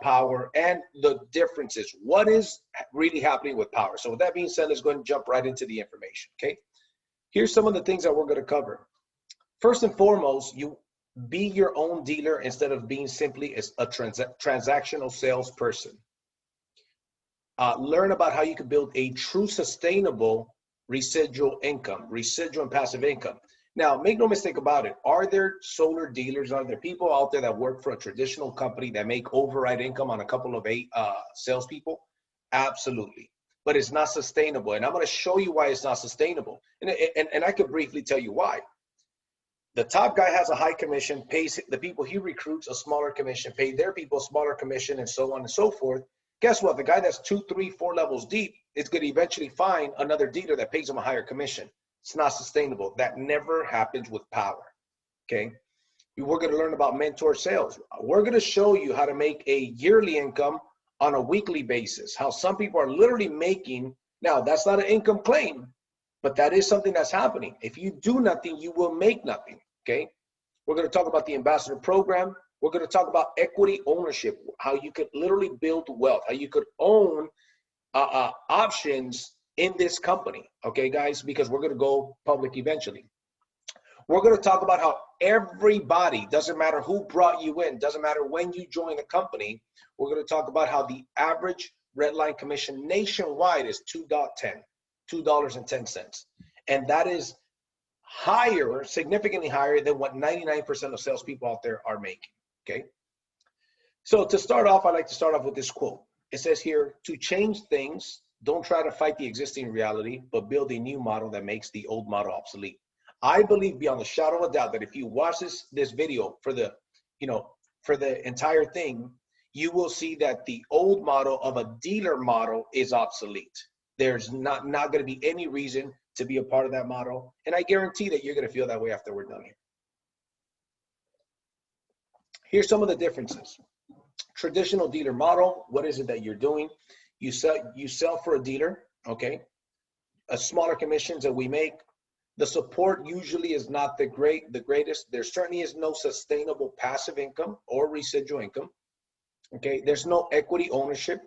Powr and the differences. What is really happening with Powr? So with that being said, let's go ahead and jump right into the information, okay? Here's some of the things that we're going to cover. First and foremost, you be your own dealer instead of being simply a transactional salesperson. Learn about how you can build a true sustainable residual income, residual and passive income. Now, make no mistake about it. Are there solar dealers? Are there people out there that work for a traditional company that make override income on a couple of salespeople? Absolutely. But it's not sustainable. And I'm going to show you why it's not sustainable. And I could briefly tell you why. The top guy has a high commission, pays the people he recruits a smaller commission, pay their people a smaller commission, and so on and so forth. Guess what? The guy that's 2, 3, 4 levels deep is going to eventually find another dealer that pays him a higher commission. It's not sustainable. That never happens with Powr, okay? We're going to learn about mentor sales. We're going to show you how to make a yearly income on a weekly basis, how some people are literally making, now that's not an income claim, but that is something that's happening. If you do nothing, you will make nothing, okay? We're going to talk about the ambassador program. We're going to talk about equity ownership, how you could literally build wealth, how you could own options in this company, okay, guys, because we're going to go public eventually. We're going to talk about how everybody, doesn't matter who brought you in, doesn't matter when you join the company, we're going to talk about how the average red line commission nationwide is $2.10. And that is higher, significantly higher than what 99% of salespeople out there are making, okay? So to start off, I like to start off with this quote. It says here, to change things, don't try to fight the existing reality, but build a new model that makes the old model obsolete. I believe beyond the shadow of a doubt that if you watch this video for the, for the entire thing, you will see that the old model of a dealer model is obsolete. There's not going to be any reason to be a part of that model. And I guarantee that you're going to feel that way after we're done here. Here's some of the differences. Traditional dealer model, what is it that you're doing? You sell for a dealer, okay? A smaller commissions that we make. The support usually is not the greatest. There certainly is no sustainable passive income or residual income, okay? There's no equity ownership,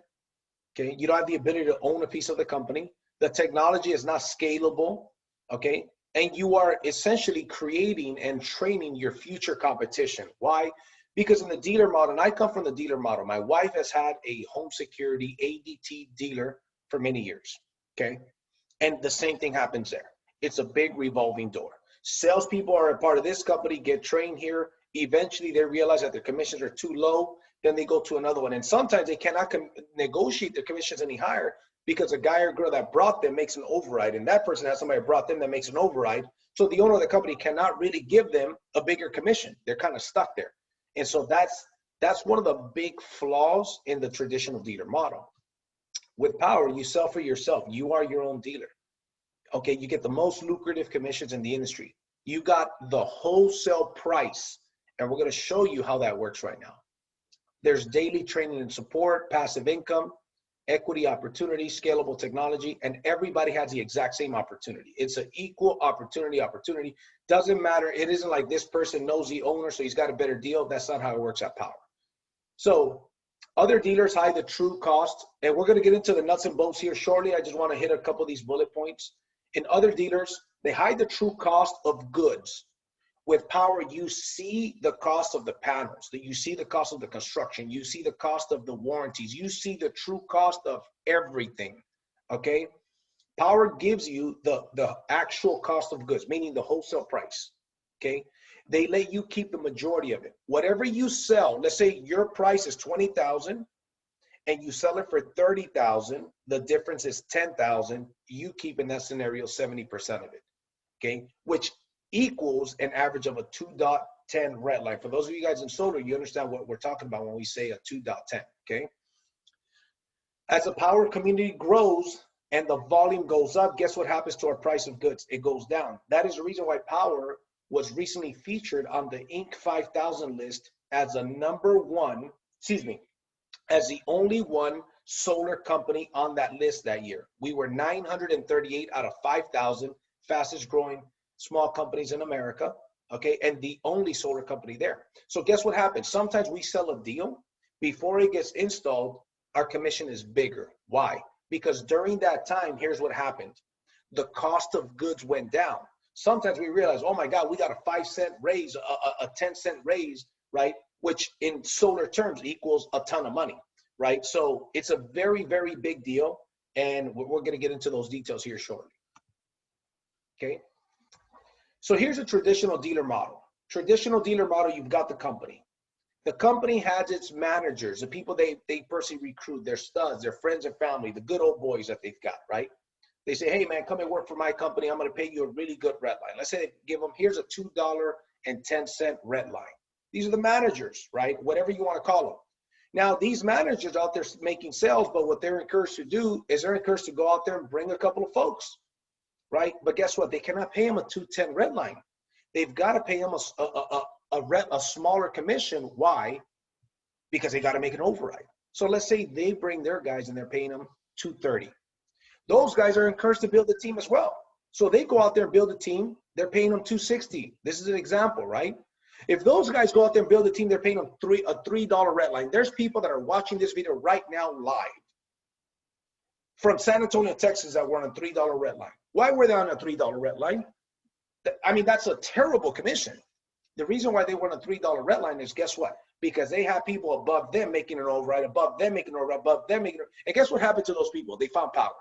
okay? You don't have the ability to own a piece of the company. The technology is not scalable, okay? And you are essentially creating and training your future competition. Why? Because in the dealer model, and I come from the dealer model, my wife has had a home security ADT dealer for many years, okay? And the same thing happens there. It's a big revolving door. Salespeople are a part of this company, get trained here. Eventually, they realize that their commissions are too low. Then they go to another one. And sometimes they cannot negotiate their commissions any higher because a guy or girl that brought them makes an override. And that person has somebody that brought them that makes an override. So the owner of the company cannot really give them a bigger commission. They're kind of stuck there. And so that's one of the big flaws in the traditional dealer model. With Powr, you sell for yourself. You are your own dealer. Okay, you get the most lucrative commissions in the industry. You got the wholesale price, and we're going to show you how that works right now. There's daily training and support, passive income, equity opportunity, scalable technology, and everybody has the exact same opportunity. It's an equal opportunity. Doesn't matter. It isn't like this person knows the owner, so he's got a better deal. That's not how it works at Powr. So other dealers hide the true cost, and we're going to get into the nuts and bolts here shortly. I just want to hit a couple of these bullet points. In other dealers, they hide the true cost of goods. With Powr, you see the cost of the panels, you see the cost of the construction, you see the cost of the warranties, you see the true cost of everything, okay? Powr gives you the actual cost of goods, meaning the wholesale price, okay? They let you keep the majority of it. Whatever you sell, let's say your price is $20,000 and you sell it for $30,000, the difference is $10,000, you keep in that scenario 70% of it, okay? Which equals an average of a 2.10 red line. For those of you guys in solar, you understand what we're talking about when we say a 2.10, okay? As the Powr community grows and the volume goes up, guess what happens to our price of goods? It goes down. That is the reason why Powr was recently featured on the Inc. 5000 list as a as the only one solar company on that list that year. We were 938 out of 5,000 fastest growing small companies in America, okay, and the only solar company there. So guess what happens? Sometimes we sell a deal before it gets installed, our commission is bigger. Why? Because during that time, here's what happened. The cost of goods went down. Sometimes we realize, oh my God, we got a 5-cent raise, a 10-cent raise, right? Which in solar terms equals a ton of money, right? So it's a very, very big deal. And we're going to get into those details here shortly. Okay. So here's a traditional dealer model. Traditional dealer model, you've got the company. The company has its managers, the people they personally recruit, their studs, their friends and family, the good old boys that they've got, right? They say, hey man, come and work for my company. I'm going to pay you a really good rent line. Let's say they give them, here's a $2.10 rent line. These are the managers, right? Whatever you want to call them. Now, these managers out there making sales, but what they're encouraged to do is they're encouraged to go out there and bring a couple of folks, right? But guess what? They cannot pay them a $2.10 rent line. They've got to pay them a smaller commission. Why? Because they got to make an override. So let's say they bring their guys and they're paying them $2.30. Those guys are encouraged to build a team as well. So they go out there and build a team. They're paying them $2.60. This is an example, right? If those guys go out there and build a team, they're paying them a $3 rent line. There's people that are watching this video right now live from San Antonio, Texas, that were on a $3 rent line. Why were they on a $3 rent line? I mean, that's a terrible commission. The reason why they were on a $3 rent line is, guess what? Because they have people above them making an override, above them making an override, above them making it. And guess what happened to those people? They found power.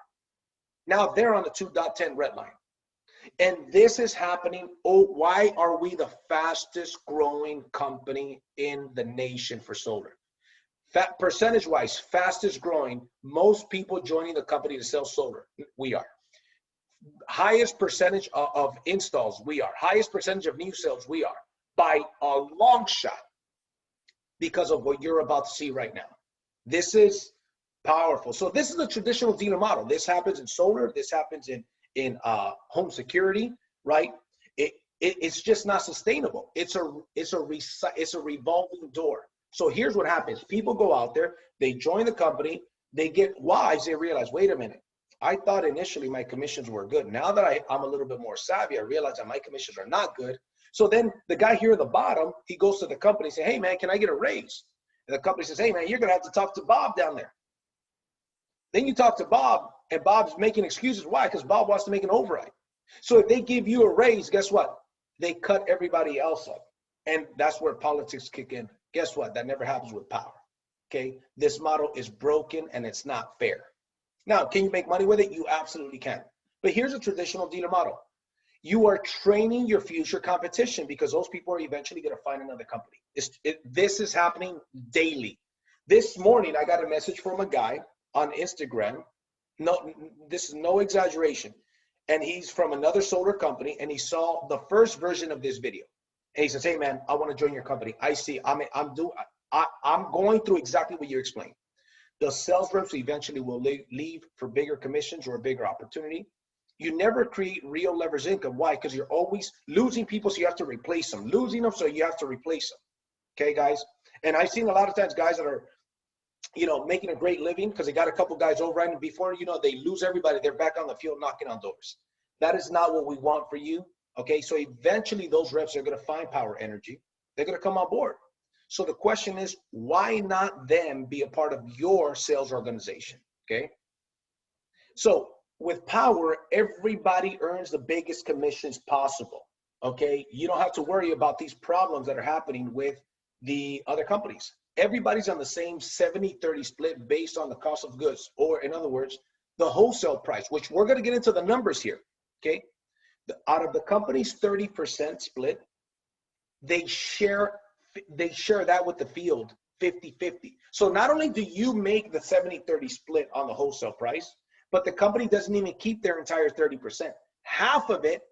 Now they're on the 2.10 rent line. And this is happening. Oh, why are we the fastest growing company in the nation for solar? Percentage wise, fastest growing, most people joining the company to sell solar, we are. Highest percentage of installs, we are. Highest percentage of new sales, we are. By a long shot, because of what you're about to see right now. This is powerful. So this is a traditional dealer model. This happens in solar. This happens in home security, right? It's just not sustainable. It's a revolving door. So here's what happens. People go out there, they join the company, they get wise, they realize, wait a minute. I thought initially my commissions were good. Now that I'm a little bit more savvy, I realize that my commissions are not good. So then the guy here at the bottom, he goes to the company and says, hey man, can I get a raise? And the company says, hey man, you're gonna have to talk to Bob down there. Then you talk to Bob, and Bob's making excuses. Why? Because Bob wants to make an override. So if they give you a raise, guess what? They cut everybody else up. And that's where politics kick in. Guess what? That never happens with power. Okay? This model is broken and it's not fair. Now, can you make money with it? You absolutely can. But here's a traditional dealer model. You are training your future competition because those people are eventually going to find another company. This is happening daily. This morning, I got a message from a guy on Instagram. No, this is no exaggeration. And he's from another solar company, and he saw the first version of this video. And he says, hey man, I want to join your company. I see, I'm going through exactly what you explained. The sales reps eventually will leave for bigger commissions or a bigger opportunity. You never create real leverage income. Why? Because you're always losing people, so you have to replace them. Losing them, so you have to replace them. Okay, guys? And I've seen a lot of times guys that are, making a great living because they got a couple guys over, and before they lose everybody, they're back on the field knocking on doors. That is not what we want for you. Okay, so eventually those reps are going to find Powr Energy. They're going to come on board. So the question is, why not them be a part of your sales organization? Okay, so with Powr, everybody earns the biggest commissions possible. Okay, you don't have to worry about these problems that are happening with the other companies. Everybody's on the same 70-30 split based on the cost of goods, or in other words, the wholesale price, which we're going to get into the numbers here. Okay, out of the company's 30% split, they share that with the field 50-50. So not only do you make the 70-30 split on the wholesale price, but the company doesn't even keep their entire 30%. Half of it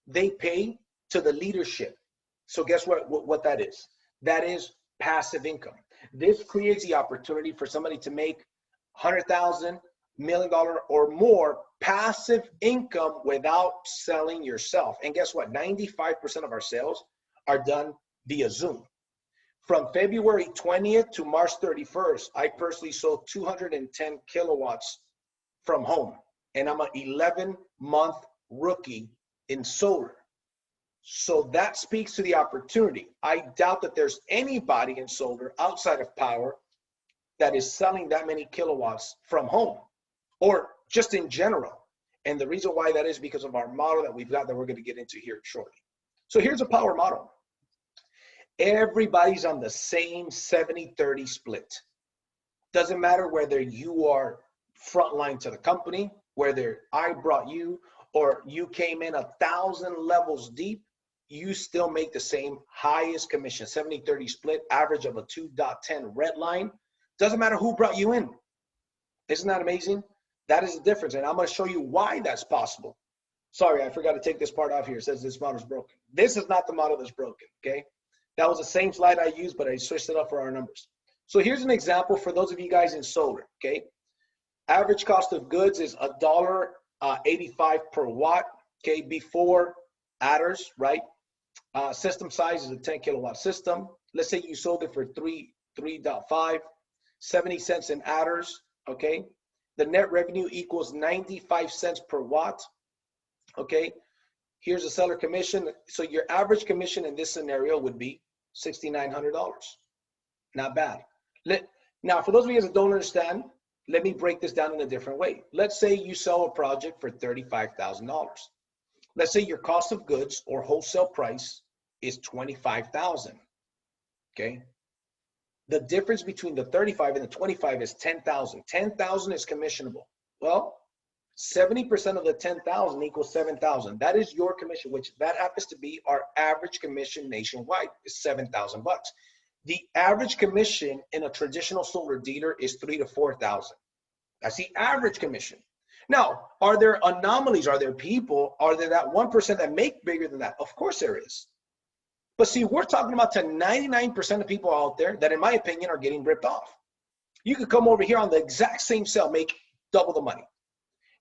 they pay to the leadership. So guess what that is? That is passive income. This creates the opportunity for somebody to make $100,000, $1 million or more passive income without selling yourself. And guess what? 95% of our sales are done via Zoom. From February 20th to March 31st, I personally sold 210 kilowatts from home. And I'm an 11-month rookie in solar. So that speaks to the opportunity. I doubt that there's anybody in solar outside of Powr that is selling that many kilowatts from home or just in general. And the reason why that is because of our model that we've got that we're going to get into here shortly. So here's a Powr model. Everybody's on the same 70-30 split. Doesn't matter whether you are frontline to the company, whether I brought you or you came in 1,000 levels deep, you still make the same highest commission, 70-30 split, average of a 2.10 red line. Doesn't matter who brought you in. Isn't that amazing? That is the difference, and I'm going to show you why that's possible. Sorry, I forgot to take this part off here. It says this model is broken. This is not the model that's broken, okay? That was the same slide I used, but I switched it up for our numbers. So here's an example for those of you guys in solar, okay? Average cost of goods is $1.85 per watt, okay, before adders, right? System size is a 10 kilowatt system. Let's say you sold it for 3.5, 70 cents in adders, okay? The net revenue equals 95 cents per watt, okay? Here's the seller commission. So your average commission in this scenario would be $6,900. Not bad. Now, for those of you that don't understand, let me break this down in a different way. Let's say you sell a project for $35,000. Let's say your cost of goods or wholesale price is $25,000, okay? The difference between the 35 and the 25 is 10,000. 10,000 is commissionable. Well, 70% of the 10,000 equals 7,000. That is your commission, which that happens to be our average commission nationwide is $7,000 bucks. The average commission in a traditional solar dealer is $3,000 to $4,000. That's the average commission. Now, are there anomalies? Are there people? Are there that 1% that make bigger than that? Of course there is. But see, we're talking about to 99% of people out there that, in my opinion, are getting ripped off. You could come over here on the exact same sale, make double the money.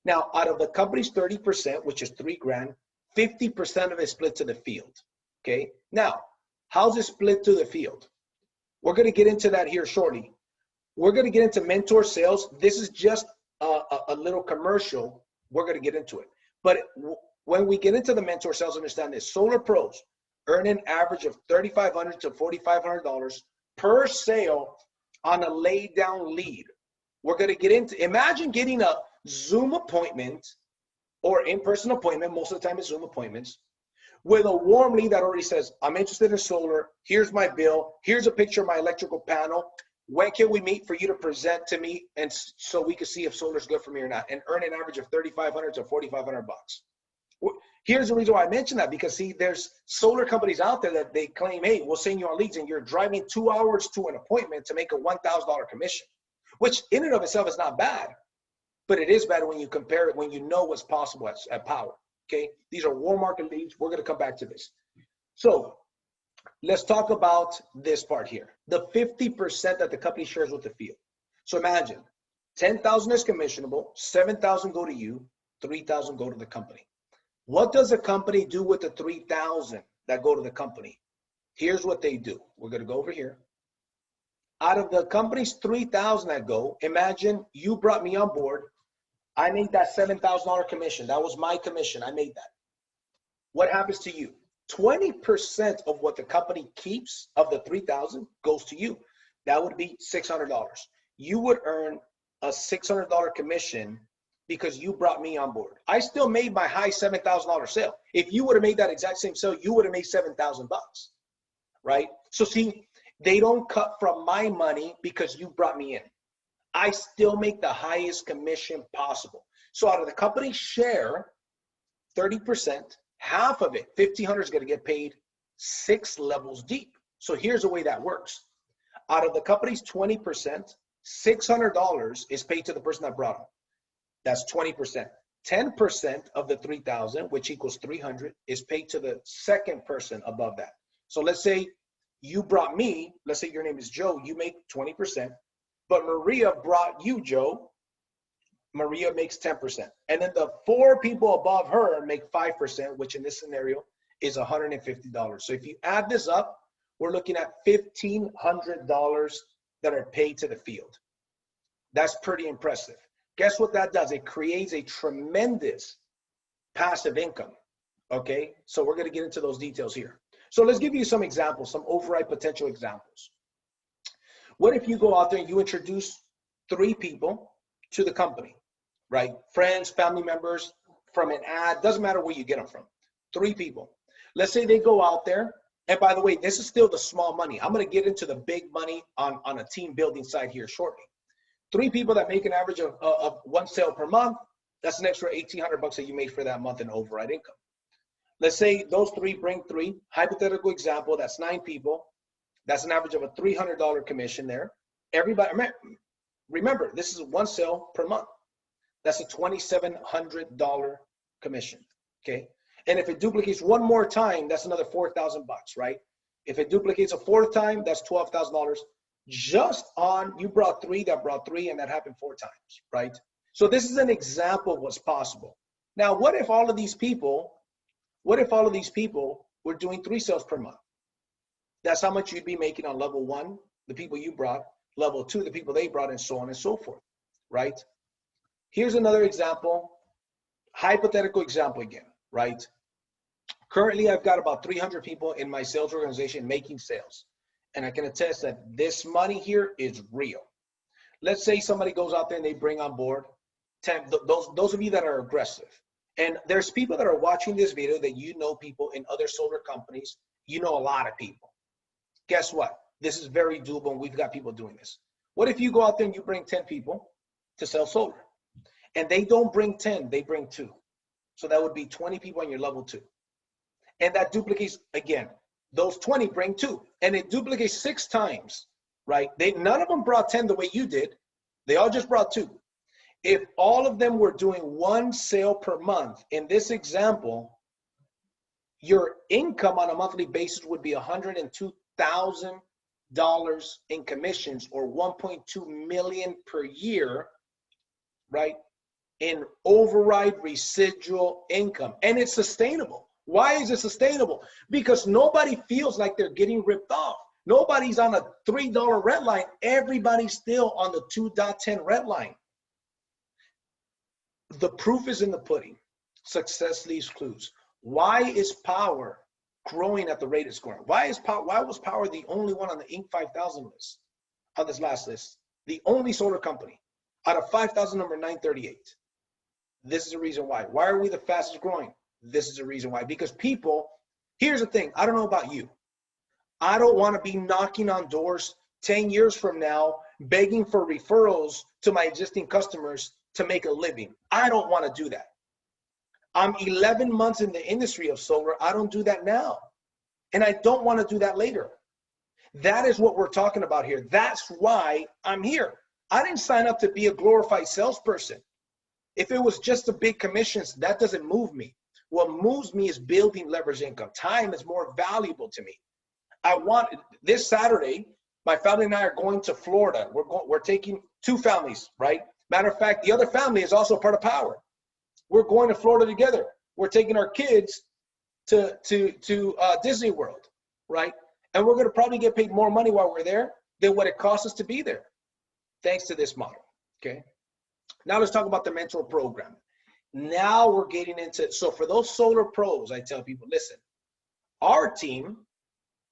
Now, out of the company's 30%, which is $3,000, 50% of it split to the field. Okay. Now, how's it split to the field? We're going to get into that here shortly. We're going to get into mentor sales. This is just a little commercial. We're going to get into it. But when we get into the mentor sales, understand this: solar pros earn an average of $3,500 to $4,500 per sale on a laid down lead. We're going to get into, imagine getting a Zoom appointment or in-person appointment, most of the time it's Zoom appointments, with a warm lead that already says, I'm interested in solar, here's my bill, here's a picture of my electrical panel, when can we meet for you to present to me and so we can see if solar is good for me or not, and earn an average of $3,500 to $4,500 bucks. Here's the reason why I mention that, because see, there's solar companies out there that they claim, hey, we'll send you our leads, and you're driving 2 hours to an appointment to make a $1,000 commission, which in and of itself is not bad, but it is bad when you compare it, when you know what's possible at Powr, okay? These are warm market leads. We're gonna come back to this. So let's talk about this part here, the 50% that the company shares with the field. So imagine 10,000 is commissionable, 7,000 go to you, 3,000 go to the company. What does a company do with the 3,000 that go to the company? Here's what they do. We're going to go over here. Out of the company's 3,000 that go, imagine you brought me on board. I made that $7,000 commission. That was my commission. I made that. What happens to you? 20% of what the company keeps of the 3,000 goes to you. That would be $600. You would earn a $600 commission because you brought me on board. I still made my high $7,000 sale. If you would have made that exact same sale, you would have made 7,000 bucks, right? So see, they don't cut from my money because you brought me in. I still make the highest commission possible. So out of the company's share, 30%, half of it, $1,500 is going to get paid 6 levels deep. So here's the way that works. Out of the company's 20%, $600 is paid to the person that brought them. That's 20%. 10% of the 3,000, which equals 300, is paid to the second person above that. So let's say you brought me, let's say your name is Joe, you make 20%, but Maria brought you, Joe, Maria makes 10%. And then the 4 people above her make 5%, which in this scenario is $150. So if you add this up, we're looking at $1,500 that are paid to the field. That's pretty impressive. Guess what that does? It creates a tremendous passive income, okay? So we're gonna get into those details here. So let's give you some examples, some override potential examples. What if you go out there and you introduce 3 people to the company, right? Friends, family members, from an ad, doesn't matter where you get them from. 3 people. Let's say they go out there, and by the way, this is still the small money. I'm going to get into the big money on a team building side here shortly. 3 people that make an average of 1 sale per month, that's an extra $1,800 that you made for that month in override income. Let's say those 3 bring 3. Hypothetical example, that's 9 people. That's an average of a $300 commission there. Everybody, remember, this is 1 sale per month. That's a $2,700 commission, okay? And if it duplicates 1 more time, that's another $4,000, right? If it duplicates a 4th time, that's $12,000. Just on, you brought 3, that brought 3, and that happened 4 times, right? So this is an example of what's possible. Now, what if all of these people were doing 3 sales per month? That's how much you'd be making on level 1, the people you brought, level 2, the people they brought, and so on and so forth, right? Here's another example, hypothetical example again, right? Currently, I've got about 300 people in my sales organization making sales. And I can attest that this money here is real. Let's say somebody goes out there and they bring on board 10, those of you that are aggressive. And there's people that are watching this video that you know people in other solar companies. You know a lot of people. Guess what? This is very doable, and we've got people doing this. What if you go out there and you bring 10 people to sell solar? And they don't bring 10, they bring 2. So that would be 20 people on your level 2. And that duplicates, again, those 20 bring 2. And it duplicates 6 times, right? None of them brought 10 the way you did. They all just brought 2. If all of them were doing 1 sale per month, in this example, your income on a monthly basis would be $102,000 in commissions, or $1.2 million per year, right? In override residual income. And it's sustainable. Why is it sustainable? Because nobody feels like they're getting ripped off. Nobody's on a $3 red line. Everybody's still on the 2.10 red line. The proof is in the pudding. Success leaves clues. Why is Powr growing at the rate it's growing? Why was Powr the only one on the Inc. 5000 list, on this last list? The only solar company out of 5,000, number 938. This is the reason why. Why are we the fastest growing? This is the reason why. Because people, here's the thing, I don't know about you. I don't want to be knocking on doors 10 years from now, begging for referrals to my existing customers to make a living. I don't want to do that. I'm 11 months in the industry of solar. I don't do that now. And I don't want to do that later. That is what we're talking about here. That's why I'm here. I didn't sign up to be a glorified salesperson. If it was just the big commissions, that doesn't move me. What moves me is building leverage income. Time is more valuable to me. This Saturday, my family and I are going to Florida. We're taking 2 families, right? Matter of fact, the other family is also part of Powr. We're going to Florida together. We're taking our kids to Disney World, right? And we're going to probably get paid more money while we're there than what it costs us to be there, thanks to this model, okay? Now let's talk about the mentor program. Now we're getting into, so for those solar pros, I tell people, listen, our team,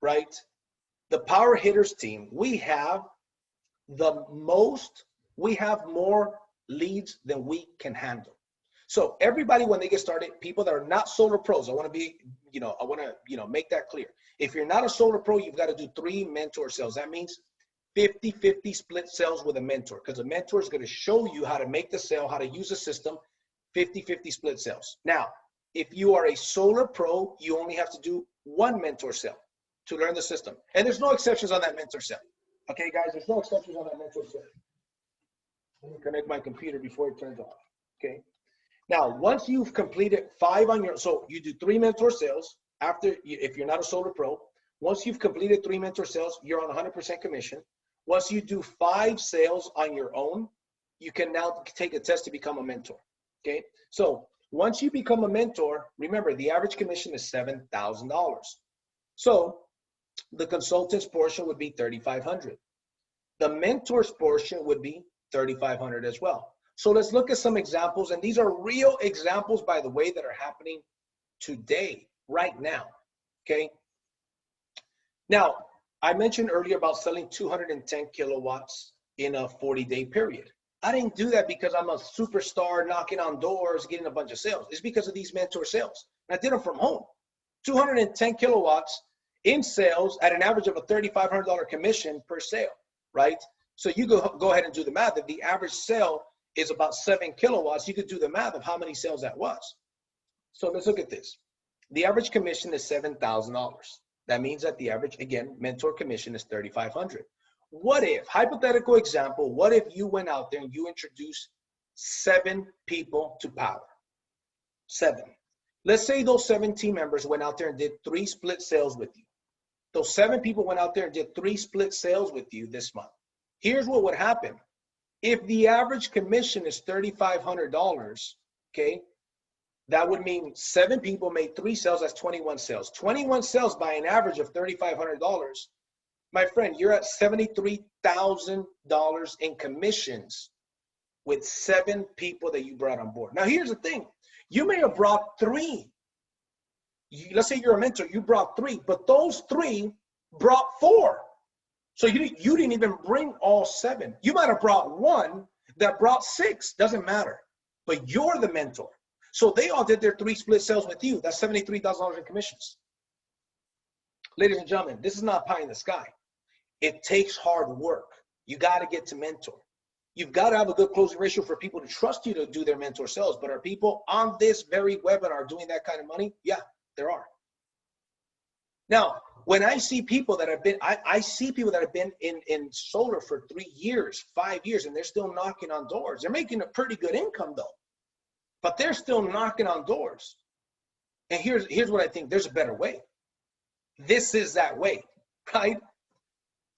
right, the Power Hitters team, we have more leads than we can handle. So everybody, when they get started, people that are not solar pros, I want to make that clear. If you're not a solar pro, you've got to do 3 mentor sales. That means 50-50 split sales with a mentor, because a mentor is going to show you how to make the sale, how to use the system. 50-50 split sales. Now, if you are a solar pro, you only have to do 1 mentor sale to learn the system. And there's no exceptions on that mentor sale. Okay, guys, there's no exceptions on that mentor sale. Let me connect my computer before it turns off. Okay. Now, once you've completed 5 on your, so you do 3 mentor sales if you're not a solar pro. Once you've completed 3 mentor sales, you're on 100% commission. Once you do 5 sales on your own, you can now take a test to become a mentor. Okay, so once you become a mentor, remember the average commission is $7,000. So the consultant's portion would be $3,500. The mentor's portion would be $3,500 as well. So let's look at some examples, and these are real examples, by the way, that are happening today, right now. Okay. Now, I mentioned earlier about selling 210 kilowatts in a 40-day period. I didn't do that because I'm a superstar knocking on doors, getting a bunch of sales. It's because of these mentor sales. And I did them from home. 210 kilowatts in sales at an average of a $3,500 commission per sale, right? So you go ahead and do the math. If the average sale is about 7 kilowatts, you could do the math of how many sales that was. So let's look at this. The average commission is $7,000. That means that the average, again, mentor commission is $3,500. What if, hypothetical example, what if you went out there and you introduced 7 people to Powr? 7. Let's say those 7 team members went out there and did 3 split sales with you. Those 7 people went out there and did 3 split sales with you this month. Here's what would happen. If the average commission is $3,500, okay, that would mean 7 people made 3 sales, that's 21 sales. 21 sales by an average of $3,500. My friend, you're at $73,000 in commissions with 7 people that you brought on board. Now, here's the thing. You may have brought 3. Let's say you're a mentor, you brought 3, but those 3 brought 4. So you didn't even bring all 7. You might have brought 1 that brought 6, doesn't matter. But you're the mentor. So they all did their 3 split sales with you. That's $73,000 in commissions. Ladies and gentlemen, this is not pie in the sky. It takes hard work. You got to get to mentor. You've got to have a good closing ratio for people to trust you to do their mentor sales. But are people on this very webinar doing that kind of money? Yeah, there are. Now, when I see people that have been, I see people that have been in solar for 3 years, 5 years, and they're still knocking on doors. They're making a pretty good income though, but they're still knocking on doors. And here's what I think, there's a better way. This is that way, right?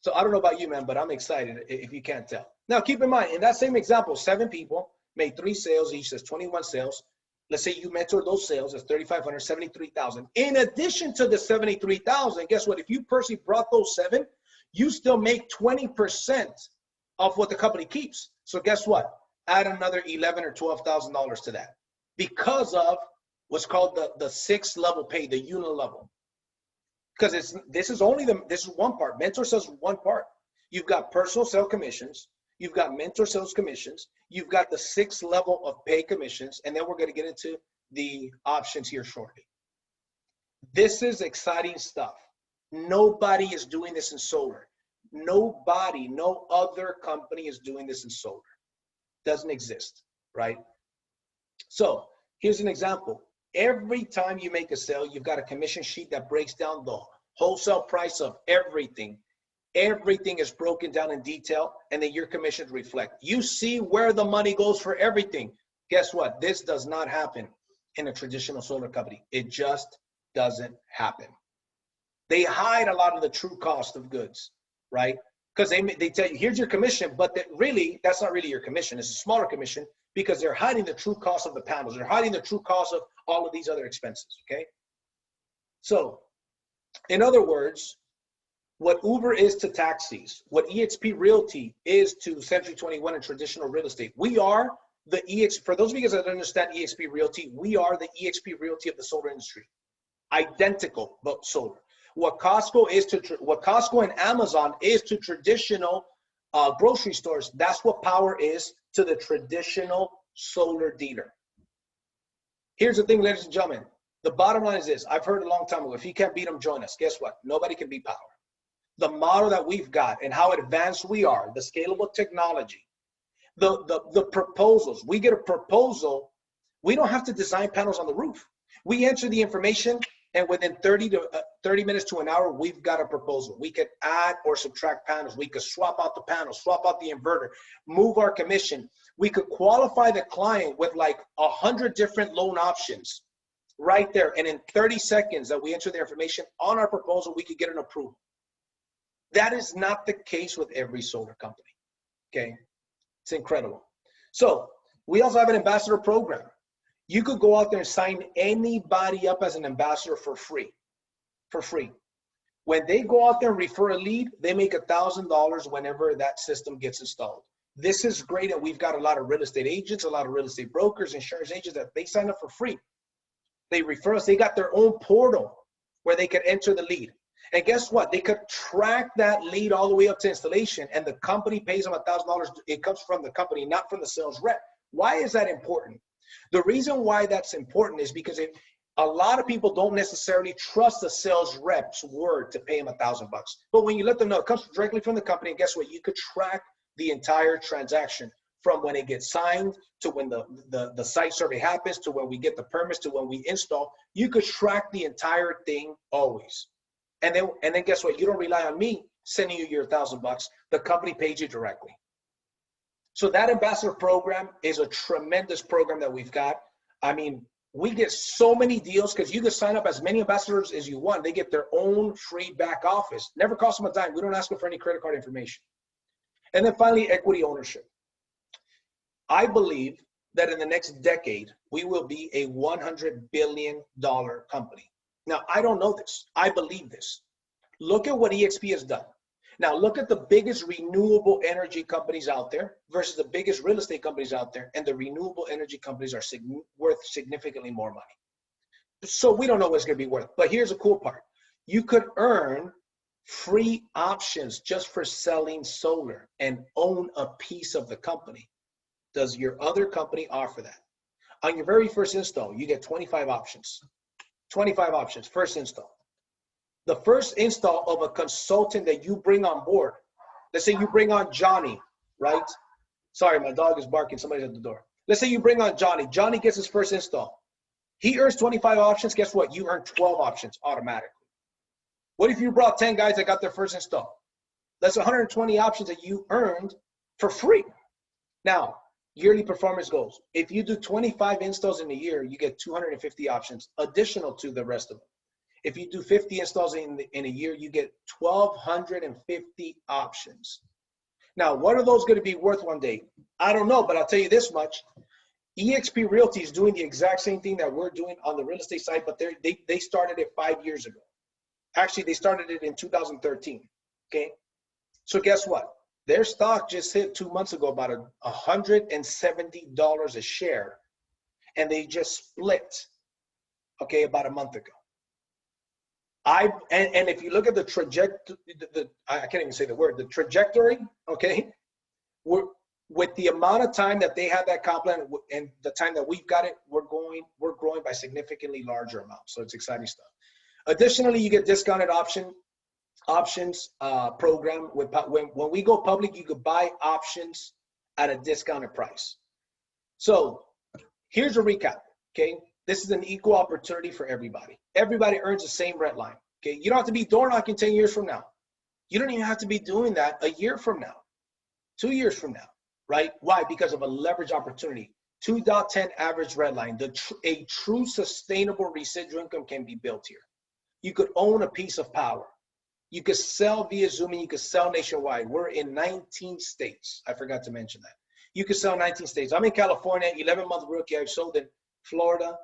So I don't know about you, man, but I'm excited if you can't tell. Now, keep in mind, in that same example, 7 people made 3 sales each, that's 21 sales. Let's say you mentor those sales, that's 3,500, 73,000. In addition to the 73,000, guess what? If you personally brought those 7, you still make 20% of what the company keeps. So guess what? Add another $11,000 or $12,000 to that because of what's called the 6th level pay, the unit level. Because this is one part. Mentor sales is one part. You've got personal sale commissions. You've got mentor sales commissions. You've got the 6th level of pay commissions. And then we're going to get into the options here shortly. This is exciting stuff. Nobody is doing this in solar. Nobody, no other company is doing this in solar. Doesn't exist, right? So here's an example. Every time you make a sale, you've got a commission sheet that breaks down the wholesale price of everything. Everything is broken down in detail, and then your commissions reflect. You see where the money goes for everything. Guess what? This does not happen in a traditional solar company. It just doesn't happen. They hide a lot of the true cost of goods, right? Because they tell you, here's your commission, but that's not really your commission. It's a smaller commission because they're hiding the true cost of the panels. They're hiding the true cost of all of these other expenses, okay? So, in other words, what Uber is to taxis, what eXp Realty is to Century 21 and traditional real estate. We are the eXp, for those of you guys that don't understand eXp Realty, we are the eXp Realty of the solar industry. Identical, but solar. What Costco and Amazon is to traditional grocery stores, that's what Powr is to the traditional solar dealer. Here's the thing, ladies and gentlemen. The bottom line is this. I've heard a long time ago, if you can't beat them, join us. Guess what? Nobody can beat Powr. The model that we've got and how advanced we are, the scalable technology, the proposals. We get a proposal. We don't have to design panels on the roof. We enter the information, and within 30 minutes to an hour, we've got a proposal. We could add or subtract panels. We could swap out the panels, swap out the inverter, move our commission. We could qualify the client with like 100 different loan options right there. And in 30 seconds that we enter the information on our proposal, we could get an approval. That is not the case with every solar company, okay? It's incredible. So we also have an ambassador program. You could go out there and sign anybody up as an ambassador for free, When they go out there and refer a lead, they make $1,000 whenever that system gets installed. This is great, and we've got a lot of real estate agents, a lot of real estate brokers, insurance agents that they sign up for free. They refer us, they got their own portal where they can enter the lead. And guess what? They could track that lead all the way up to installation, and the company pays them $1,000. It comes from the company, not from the sales rep. Why is that important? The reason why that's important is because a lot of people don't necessarily trust the sales rep's word to pay them $1,000. But when you let them know it comes directly from the company, and guess what? You could track the entire transaction from when it gets signed to when the site survey happens to when we get the permits to when we install. You could track the entire thing always. And then guess what? You don't rely on me sending you your $1,000. The company pays you directly. So that ambassador program is a tremendous program that we've got. I mean, we get so many deals because you can sign up as many ambassadors as you want. They get their own free back office. Never costs them a dime. We don't ask them for any credit card information. And then finally, equity ownership. I believe that in the next decade, we will be a $100 billion company. Now, I don't know this. I believe this. Look at what EXP has done. Now, look at the biggest renewable energy companies out there versus the biggest real estate companies out there, and the renewable energy companies are worth significantly more money. So we don't know what it's going to be worth. But here's the cool part. You could earn free options just for selling solar and own a piece of the company. Does your other company offer that? On your very first install, you get 25 options. 25 options, first install. The first install of a consultant that you bring on board, let's say you bring on Johnny, right? Sorry, my dog is barking, somebody's at the door. Let's say you bring on Johnny. Johnny gets his first install. He earns 25 options. Guess what? You earn 12 options automatically. What if you brought 10 guys that got their first install? That's 120 options that you earned for free. Now, yearly performance goals. If you do 25 installs in a year, you get 250 options additional to the rest of them. If you do 50 installs in a year, you get 1,250 options. Now, what are those going to be worth one day? I don't know, but I'll tell you this much. eXp Realty is doing the exact same thing that we're doing on the real estate side, but they started it 5 years ago. Actually, they started it in 2013, okay? So guess what? Their stock just hit 2 months ago about $170 a share, and they just split, okay, about a month ago. And if you look at the trajectory, I can't even say the word, the trajectory, okay, with the amount of time that they have that complement and the time that we've got it, we're growing by significantly larger amounts. So it's exciting stuff. Additionally, you get discounted options program. When we go public, you could buy options at a discounted price. So here's a recap, okay? This is an equal opportunity for everybody. Everybody earns the same red line, okay? You don't have to be door knocking 10 years from now. You don't even have to be doing that a year from now, 2 years from now, right? Why? Because of a leverage opportunity. 2.10 average red line. A true sustainable residual income can be built here. You could own a piece of power. You could sell via Zoom, and you could sell nationwide. We're in 19 states. I forgot to mention that. You could sell 19 states. I'm in California, 11-month rookie. I've sold in Florida,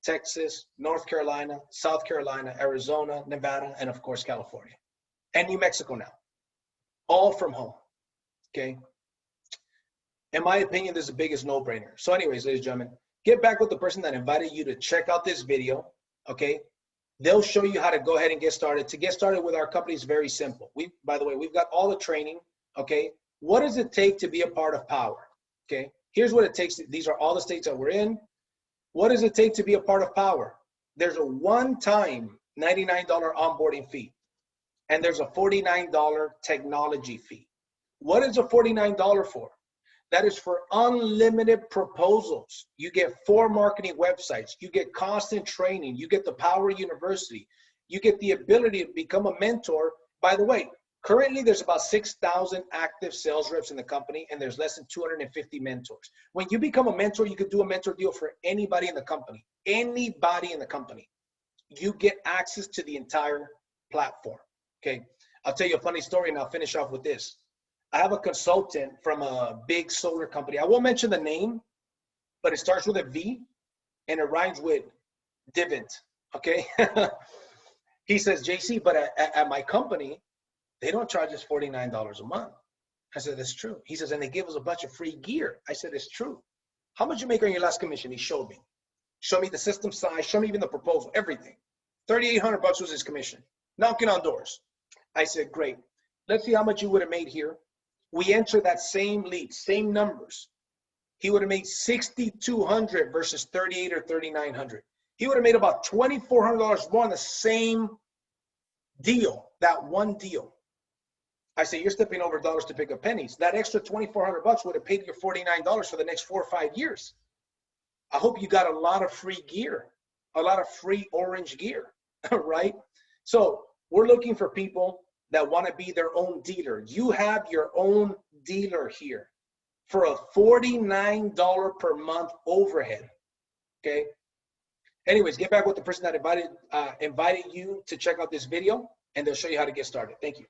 Texas, North Carolina, South Carolina, Arizona, Nevada, and of course, California. And New Mexico now. All from home, okay? In my opinion, this is the biggest no-brainer. So anyways, ladies and gentlemen, get back with the person that invited you to check out this video, okay? They'll show you how to go ahead and get started. To get started with our company is very simple. By the way, we've got all the training, okay? What does it take to be a part of Powr, okay? Here's what it takes. These are all the states that we're in. What does it take to be a part of Powr? There's a one-time $99 onboarding fee, and there's a $49 technology fee. What is a $49 for? That is for unlimited proposals. You get 4 marketing websites. You get constant training. You get the Powr University. You get the ability to become a mentor. By the way, currently there's about 6,000 active sales reps in the company, and there's less than 250 mentors. When you become a mentor, you could do a mentor deal for anybody in the company. Anybody in the company. You get access to the entire platform, okay? I'll tell you a funny story, and I'll finish off with this. I have a consultant from a big solar company. I won't mention the name, but it starts with a V and it rhymes with Vivint, okay? He says, JC, but at my company, they don't charge us $49 a month. I said, that's true. He says, and they give us a bunch of free gear. I said, it's true. How much you make on your last commission? He showed me. Showed me the system size, showed me even the proposal, everything. $3,800 was his commission. knocking on doors. I said, great. Let's see how much you would have made here. We enter that same lead, same numbers. He would have made 6,200 versus 38 or 3,900. He would have made about $2,400 more on the same deal, that one deal. I say, you're stepping over dollars to pick up pennies. That extra $2,400 would have paid you $49 for the next 4 or 5 years. I hope you got a lot of free gear, a lot of free orange gear, right? So we're looking for people that want to be their own dealer. You have your own dealer here for a $49 per month overhead, okay? Anyways, get back with the person that invited you to check out this video, and they'll show you how to get started. Thank you.